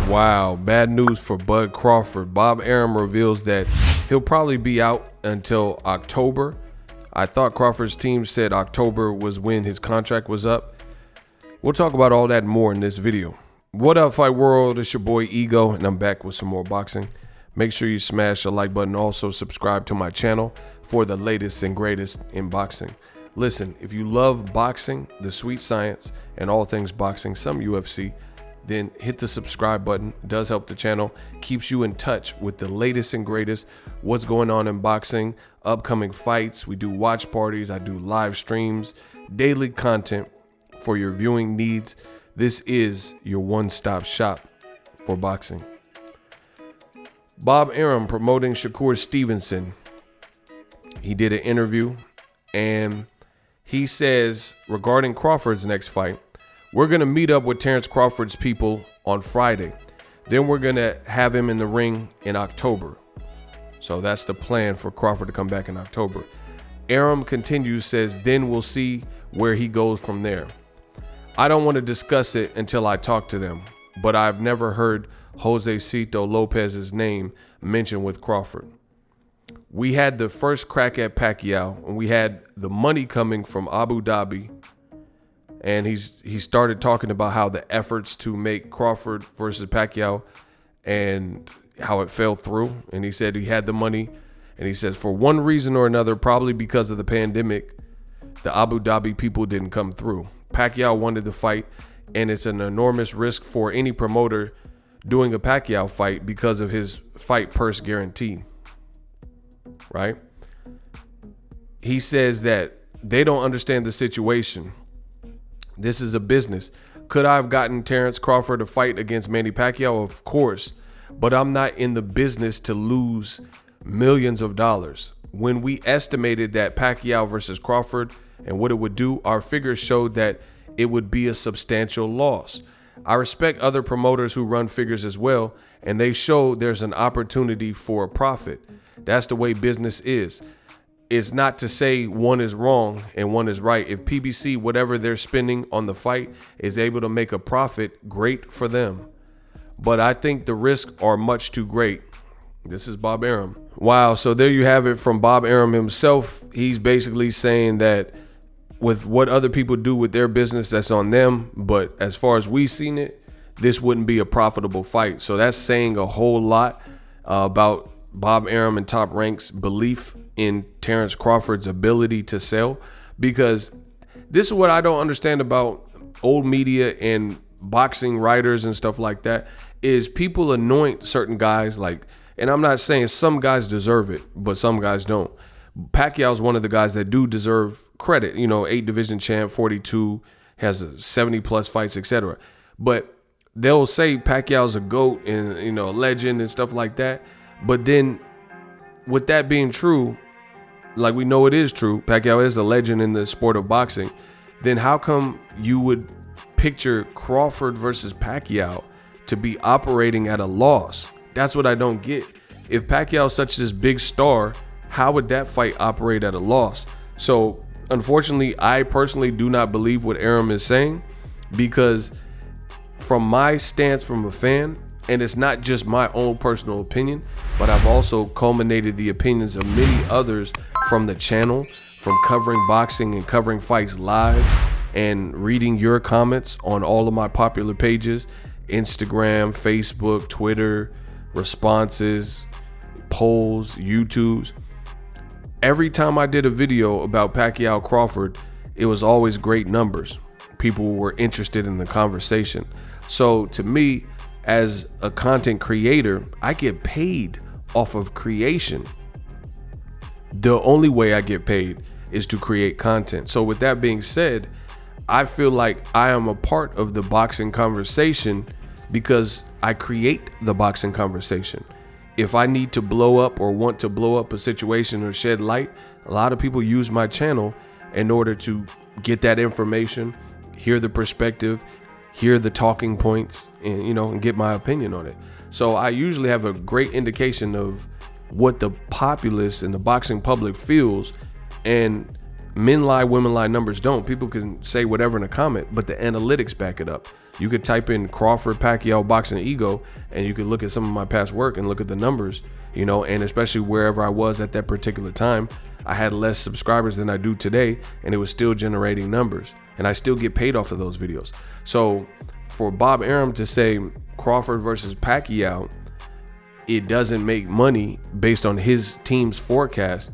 Wow, bad news for Bud Crawford. Bob Arum reveals that he'll probably be out until October. I thought Crawford's team said October was when his contract was up. We'll talk about all that and more in this video. What up, Fight World? It's your boy Ego, and I'm back with some more boxing. Make sure you smash the like button. Also, subscribe to my channel for the latest and greatest in boxing. Listen, if you love boxing, the sweet science, and all things boxing, some UFC, then hit the subscribe button. It does help the channel, keeps you in touch with the latest and greatest, what's going on in boxing, upcoming fights. We do watch parties, I do live streams, daily content for your viewing needs. This is your one-stop shop for boxing. Bob Arum promoting Shakur Stevenson. He did an interview and he says regarding Crawford's next fight, we're going to meet up with Terence Crawford's people on Friday. Then we're going to have him in the ring in October. So that's the plan for Crawford to come back in October. Arum continues, says, then we'll see where he goes from there. I don't want to discuss it until I talk to them, but I've never heard Jose Cito Lopez's name mentioned with Crawford. We had the first crack at Pacquiao, and we had the money coming from Abu Dhabi. And he started talking about how the efforts to make Crawford versus Pacquiao and how it fell through. And he said he had the money. And he says for one reason or another, probably because of the pandemic, the Abu Dhabi people didn't come through. Pacquiao wanted the fight, and it's an enormous risk for any promoter doing a Pacquiao fight because of his fight purse guarantee. Right? He says that they don't understand the situation. This is a business. Could I have gotten Terence Crawford to fight against Manny Pacquiao? Of course. But I'm not in the business to lose millions of dollars. When we estimated that Pacquiao versus Crawford and what it would do, our figures showed that it would be a substantial loss. I respect other promoters who run figures as well, and they show there's an opportunity for a profit. That's the way business is. It's not to say one is wrong and one is right. If PBC, whatever they're spending on the fight, is able to make a profit, great for them. But I think the risks are much too great. This is Bob Arum. Wow, so there you have it from Bob Arum himself. He's basically saying that with what other people do with their business, that's on them. But as far as we've seen it, this wouldn't be a profitable fight. So that's saying a whole lot about Bob Arum and Top Rank's belief in Terence Crawford's ability to sell, because this is what I don't understand about old media and boxing writers and stuff like that, is people anoint certain guys like, and I'm not saying some guys deserve it, but some guys don't. Pacquiao's one of the guys that do deserve credit, 8 division champ, 42, has 70 plus fights, etc. But they'll say Pacquiao's a GOAT and, a legend and stuff like that. But then with that being true, like we know it is true, Pacquiao is a legend in the sport of boxing, then how come you would picture Crawford versus Pacquiao to be operating at a loss? That's what I don't get. If Pacquiao is such this big star, how would that fight operate at a loss? So unfortunately, I personally do not believe what Arum is saying, because from my stance from a fan, and it's not just my own personal opinion, but I've also culminated the opinions of many others from the channel, from covering boxing and covering fights live and reading your comments on all of my popular pages, Instagram, Facebook, Twitter, responses, polls, YouTubes. Every time I did a video about Pacquiao Crawford, it was always great numbers. People were interested in the conversation. So to me, as a content creator, I get paid off of creation. The only way I get paid is to create content. So with that being said, I feel like I am a part of the boxing conversation because I create the boxing conversation. If I need to blow up or want to blow up a situation or shed light, a lot of people use my channel in order to get that information, hear the perspective, hear the talking points, and and get my opinion on it. So I usually have a great indication of what the populace and the boxing public feels, and men lie, women lie, numbers don't. People can say whatever in a comment, but the analytics back it up. You could type in Crawford Pacquiao Boxingego, and you could look at some of my past work and look at the numbers, you know, and especially wherever I was at that particular time, I had less subscribers than I do today, and it was still generating numbers, and I still get paid off of those videos. So for Bob Arum to say Crawford versus Pacquiao, it doesn't make money based on his team's forecast,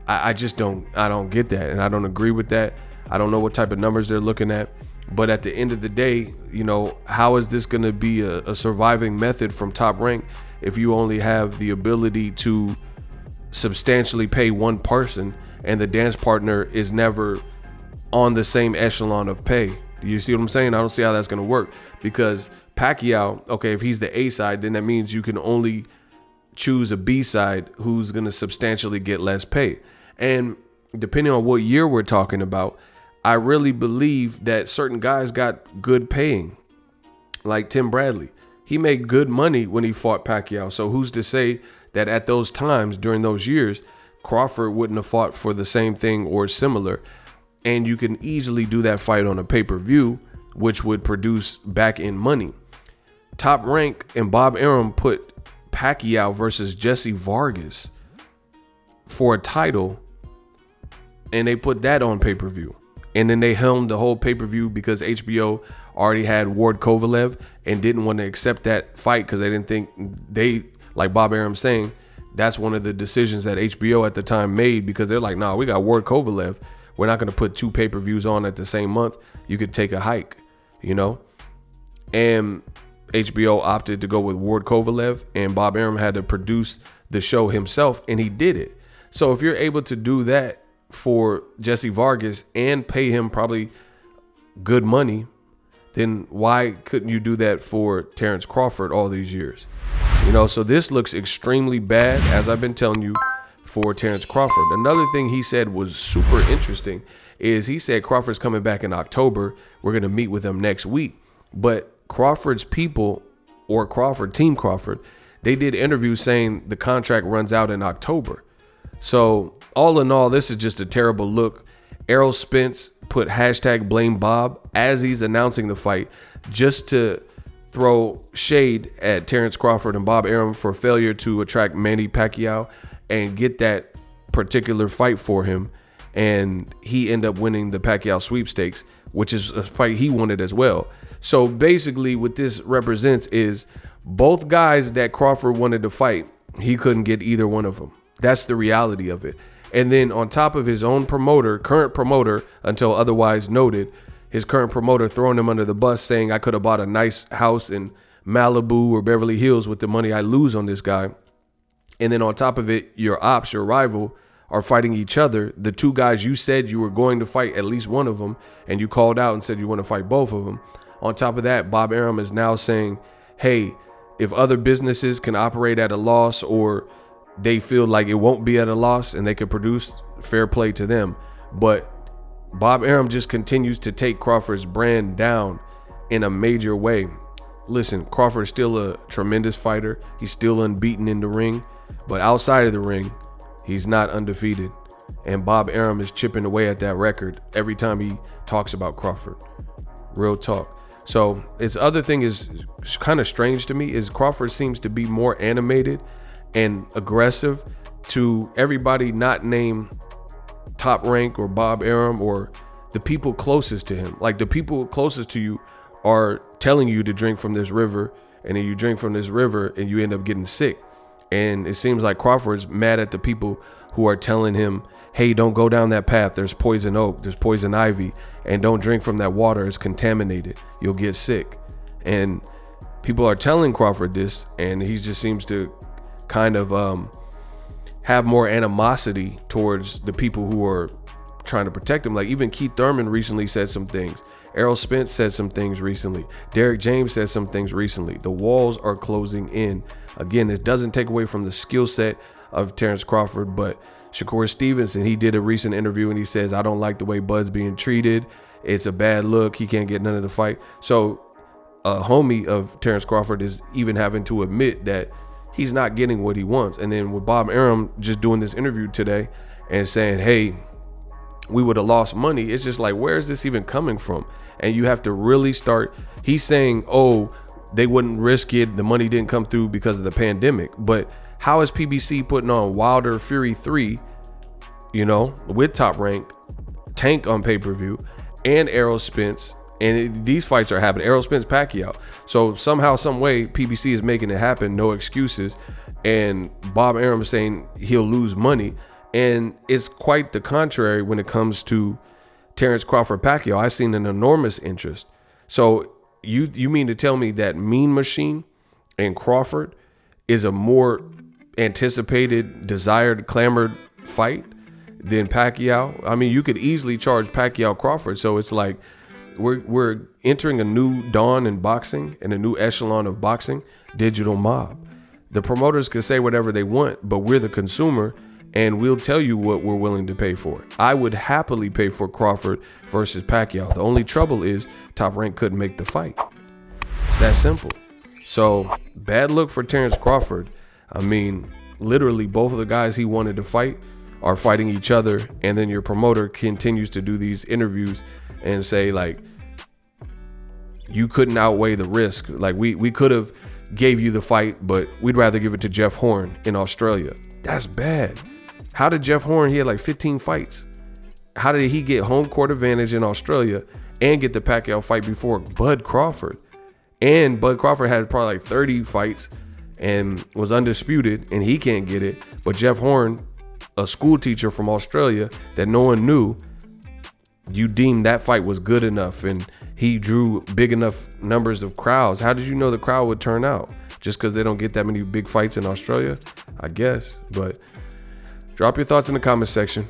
I just don't get that, and I don't agree with that. I don't know what type of numbers they're looking at, but at the end of the day, you know, how is this going to be a surviving method from Top Rank if you only have the ability to substantially pay one person and the dance partner is never on the same echelon of pay? Do you see what I'm saying? I don't see how that's going to work, because Pacquiao, okay, if he's the A side, then that means you can only choose a B side who's going to substantially get less pay. And depending on what year we're talking about, I really believe that certain guys got good paying, like Tim Bradley. He made good money when he fought Pacquiao. So who's to say that at those times, during those years, Crawford wouldn't have fought for the same thing or similar? And you can easily do that fight on a pay-per-view, which would produce back-end money. Top Rank and Bob Arum put Pacquiao versus Jessie Vargas for a title, and they put that on pay-per-view. And then they helmed the whole pay-per-view because HBO already had Ward Kovalev and didn't want to accept that fight because they didn't think like Bob Arum saying, that's one of the decisions that HBO at the time made, because they're like, nah, we got Ward Kovalev. We're not going to put two pay-per-views on at the same month. You could take a hike, you know? And HBO opted to go with Ward Kovalev, and Bob Arum had to produce the show himself, and he did it. So if you're able to do that for Jessie Vargas and pay him probably good money, then why couldn't you do that for Terence Crawford all these years? You know, so this looks extremely bad, as I've been telling you, for Terence Crawford. Another thing he said was super interesting is he said Crawford's coming back in October. We're going to meet with him next week. But Crawford's people, or Team Crawford, they did interviews saying the contract runs out in October. So all in all, this is just a terrible look. Errol Spence put #BlameBob as he's announcing the fight, just to throw shade at Terence Crawford and Bob Arum for failure to attract Manny Pacquiao and get that particular fight for him. And he ended up winning the Pacquiao sweepstakes, which is a fight he wanted as well. So basically what this represents is both guys that Crawford wanted to fight, he couldn't get either one of them. That's the reality of it. And then on top of his own promoter, current promoter, until otherwise noted, his current promoter throwing him under the bus, saying I could have bought a nice house in Malibu or Beverly Hills with the money I lose on this guy. And then on top of it, your ops, your rival, are fighting each other. The two guys you said you were going to fight, at least one of them, and you called out and said you want to fight both of them. On top of that, Bob Arum is now saying, hey, if other businesses can operate at a loss, or they feel like it won't be at a loss and they can produce, fair play to them. But Bob Arum just continues to take Crawford's brand down in a major way. Listen, Crawford is still a tremendous fighter. He's still unbeaten in the ring, but outside of the ring, he's not undefeated. And Bob Arum is chipping away at that record every time he talks about Crawford. Real talk. So its other thing is kind of strange to me is Crawford seems to be more animated and aggressive to everybody not named Top Rank or Bob Arum or the people closest to him. Like the people closest to you are telling you to drink from this river, and then you drink from this river and you end up getting sick. And it seems like Crawford's mad at the people who are telling him, hey, don't go down that path. There's poison oak, there's poison ivy, and don't drink from that water. It's contaminated. You'll get sick. And people are telling Crawford this, and he just seems to kind of have more animosity towards the people who are trying to protect him. Like even Keith Thurman recently said some things. Errol Spence said some things recently. Derek James said some things recently. The walls are closing in. Again, it doesn't take away from the skill set of Terence Crawford, but Shakur Stevenson, he did a recent interview and he says, I don't like the way Bud's being treated. It's a bad look. He can't get none of the fight. So a homie of Terence Crawford is even having to admit that he's not getting what he wants. And then with Bob Arum just doing this interview today and saying, hey, we would have lost money. It's just like, where is this even coming from? and you have to really start. He's saying, oh, they wouldn't risk it. The money didn't come through because of the pandemic. But how is PBC putting on Wilder Fury 3, you know, with Top Rank, Tank on pay-per-view, and Errol Spence, and these fights are happening. Errol Spence Pacquiao. So somehow, some way, PBC is making it happen. No excuses. And Bob Arum is saying he'll lose money. And it's quite the contrary when it comes to Terence Crawford Pacquiao. I've seen an enormous interest. So you mean to tell me that Mean Machine and Crawford is a more anticipated, desired, clamored fight than Pacquiao? I mean, you could easily charge Pacquiao Crawford. So it's like we're entering a new dawn in boxing and a new echelon of boxing, digital mob. The promoters can say whatever they want, but we're the consumer, and we'll tell you what we're willing to pay for. I would happily pay for Crawford versus Pacquiao. The only trouble is Top Rank couldn't make the fight. It's that simple. So bad look for Terence Crawford. I mean, literally both of the guys he wanted to fight are fighting each other, and then your promoter continues to do these interviews and say, like, you couldn't outweigh the risk. Like, we could have gave you the fight, but we'd rather give it to Jeff Horn in Australia. That's bad. How did Jeff Horn, he had like 15 fights. How did he get home court advantage in Australia and get the Pacquiao fight before Bud Crawford? And Bud Crawford had probably like 30 fights and was undisputed, and he can't get it. But Jeff Horn, a school teacher from Australia that no one knew, you deemed that fight was good enough, and he drew big enough numbers of crowds. How did you know the crowd would turn out? Just because they don't get that many big fights in Australia? I guess. But drop your thoughts in the comment section.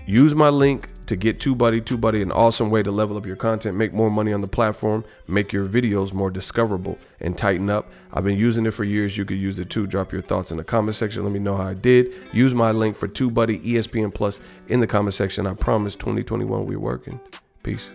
Use my link to get TubeBuddy, an awesome way to level up your content, make more money on the platform, make your videos more discoverable, and tighten up. I've been using it for years. You could use it too. Drop your thoughts in the comment section. Let me know how I did. Use my link for TubeBuddy, ESPN Plus in the comment section. I promise 2021 we're working. Peace.